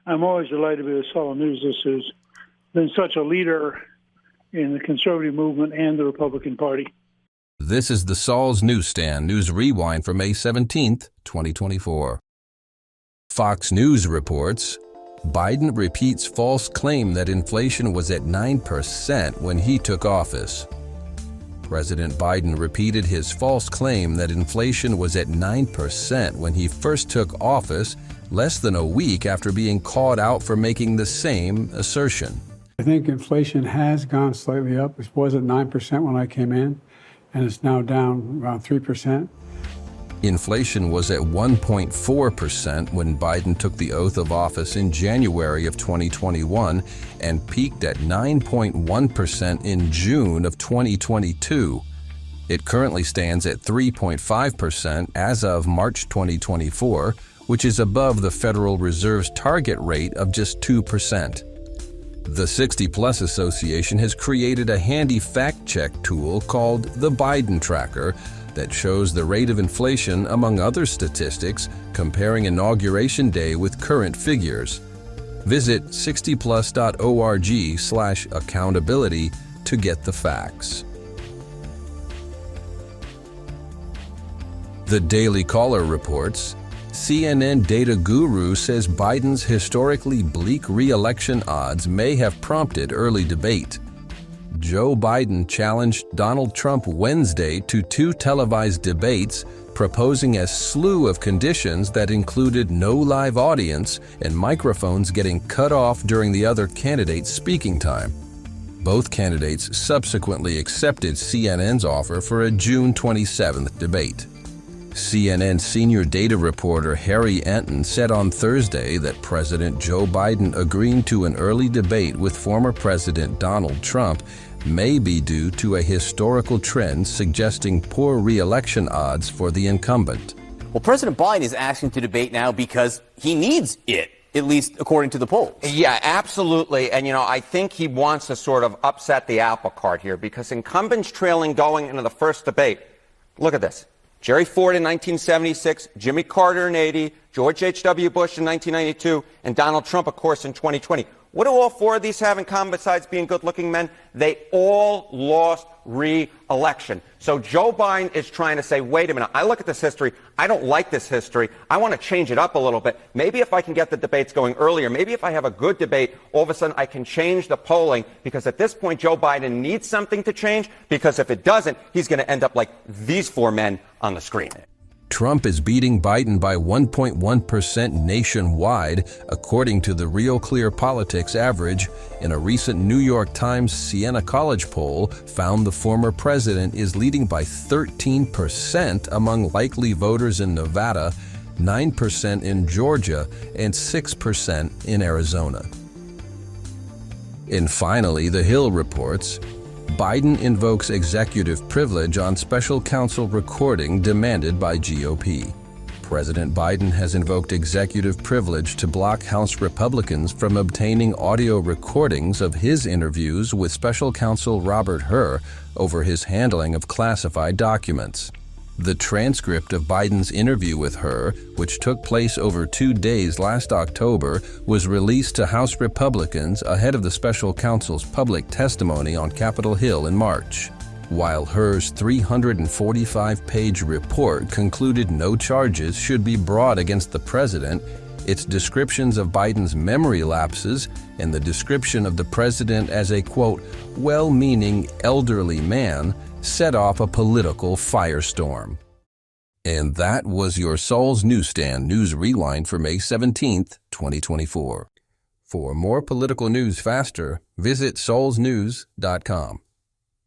I'm always delighted to be with Saul News. This has been such a leader in the conservative movement and the Republican Party. This is the Saul's Newsstand News Rewind for May 17th, 2024. Fox News reports, Biden repeats false claim that inflation was at 9% when he took office. President Biden repeated his false claim that inflation was at 9% when he first took office, less than a week after being called out for making the same assertion. I think inflation has gone slightly up. It was at 9% when I came in, and it's now down around 3%. Inflation was at 1.4% when Biden took the oath of office in January of 2021 and peaked at 9.1% in June of 2022. It currently stands at 3.5% as of March 2024, which is above the Federal Reserve's target rate of just 2%. The 60 Plus Association has created a handy fact-check tool called the Biden Tracker that shows the rate of inflation among other statistics, comparing Inauguration Day with current figures. Visit 60plus.org/accountability to get the facts. The Daily Caller reports, CNN data guru says Biden's historically bleak re-election odds may have prompted early debate. Joe Biden challenged Donald Trump Wednesday to 2 televised debates, proposing a slew of conditions that included no live audience and microphones getting cut off during the other candidate's speaking time. Both candidates subsequently accepted CNN's offer for a June 27th debate. CNN senior data reporter Harry Enton said on Thursday that President Joe Biden agreeing to an early debate with former President Donald Trump may be due to a historical trend suggesting poor re-election odds for the incumbent. Well, President Biden is asking to debate now because he needs it, at least according to the polls. Yeah, absolutely. And, I think he wants to sort of upset the apple cart here because incumbents trailing going into the first debate. Look at this. Jerry Ford in 1976, Jimmy Carter in 80, George H.W. Bush in 1992, and Donald Trump, of course, in 2020. What do all 4 of these have in common besides being good-looking men? They all lost re-election. So Joe Biden is trying to say, wait a minute, I look at this history, I don't like this history, I want to change it up a little bit. Maybe if I can get the debates going earlier, maybe if I have a good debate, all of a sudden I can change the polling, because at this point Joe Biden needs something to change, because if it doesn't, he's going to end up like these 4 men on the screen. Trump is beating Biden by 1.1% nationwide, according to the Real Clear Politics average. In a recent New York Times Siena College poll, found the former president is leading by 13% among likely voters in Nevada, 9% in Georgia, and 6% in Arizona. And finally, The Hill reports, Biden invokes executive privilege on special counsel recording demanded by GOP. President Biden has invoked executive privilege to block House Republicans from obtaining audio recordings of his interviews with special counsel Robert Hur over his handling of classified documents. The transcript of Biden's interview with Hur, which took place over 2 days last October, was released to House Republicans ahead of the special counsel's public testimony on Capitol Hill in March. While Hur's 345-page report concluded no charges should be brought against the president, its descriptions of Biden's memory lapses and the description of the president as a, quote, well-meaning elderly man set off a political firestorm. And that was your Saul's Newsstand News Rewind for May 17th, 2024. For more political news faster, visit saulsnews.com.